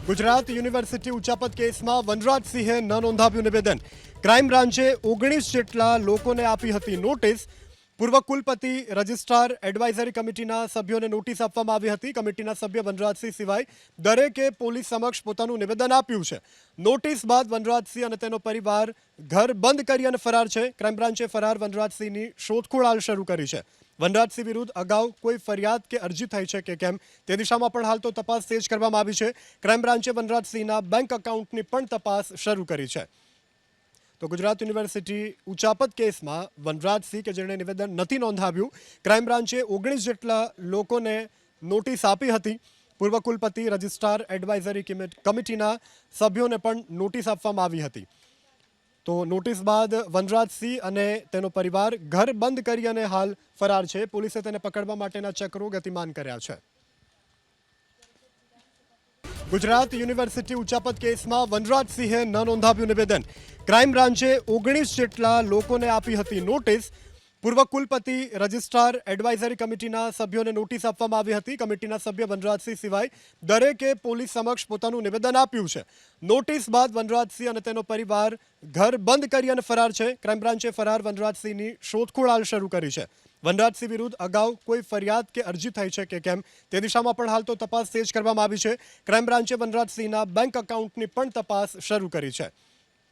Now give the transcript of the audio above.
Gujarat university ઉચ્ચાપત કેસમાં વનરાજસિંહે ન નોંધાવ્યું નિવેદન. ક્રાઇમ બ્રાન્ચે 19 જેટલા લોકોને આપી હતી નોટિસ. પૂર્વ કુલપતિ રજિસ્ટ્રાર એડવાઇઝરી કમિટીના સભ્યોને નોટિસ આપવામાં આવી હતી. કમિટીના સભ્ય વનરાજસિંહ સિવાય દરેકે પોલીસ સમક્ષ પોતાનું નિવેદન આપ્યું છે. નોટિસ બાદ વનરાજસિંહ અને તેનો પરિવાર ઘર બંધ કરી અને ફરાર છે. ક્રાઇમ બ્રાન્ચે ફરાર વનરાજસિંહની શોધખોળ હાલ શરૂ કરી છે. વનરાજસિંહ વિરુદ્ધ અગાઉ કોઈ ફરિયાદ કે અરજી થઈ છે કે કેમ તે દિશામાં પણ હાલ તો તપાસ તેજ કરવામાં આવી છે. ક્રાઇમ બ્રાન્ચે વનરાજસિંહના બેંક એકાઉન્ટની પણ તપાસ શરૂ કરી છે. તો ગુજરાત યુનિવર્સિટી ઉચ્ચાપત કેસમાં વનરાજસિંહ કે જેણે નિવેદન નથી નોંધાવ્યું, ક્રાઇમ બ્રાન્ચે 19 જેટલા લોકોને નોટિસ આપી હતી. પૂર્વ કુલપતિ રજિસ્ટ્રાર એડવાઇઝરી કમિટીના સભ્યોને પણ નોટિસ આપવામાં આવી હતી. તો નોટિસ બાદ વનરાજસિંહ અને તેનો પરિવાર ઘર બંધ કરી અને હાલ ફરાર છે. પોલીસે તેને પકડવા માટેના ચક્રો ગતિમાન કર્યા છે. ગુજરાત યુનિવર્સિટી ઉચ્ચાપત કેસમાં વનરાજસિંહે ન નોંધાવ્યું નિવેદન. ક્રાઇમ બ્રાન્ચે 19 જેટલા લોકોને આપી હતી નોટિસ. પૂર્વ કુલપતિ રજિસ્ટ્રાર એડવાઇઝરી કમિટીના સભ્યોને નોટિસ આપવામાં આવી હતી. કમિટીના સભ્ય વનરાજસિંહ સિવાય દરેકે પોલીસ સમક્ષ પોતાનું નિવેદન આપ્યું છે. નોટિસ બાદ વનરાજસિંહ અને તેનો પરિવાર ઘર બંધ કરી અને ફરાર છે. ક્રાઇમ બ્રાન્ચે ફરાર વનરાજસિંહની શોધખોળ હાલ શરૂ કરી છે. વનરાજસિંહ વિરુદ્ધ અગાઉ કોઈ ફરિયાદ કે અરજી થઈ છે કે કેમ તે દિશામાં પણ હાલ તો તપાસ તેજ કરવામાં આવી છે. ક્રાઇમ બ્રાન્ચે વનરાજસિંહના બેંક એકાઉન્ટની પણ તપાસ શરૂ કરી છે.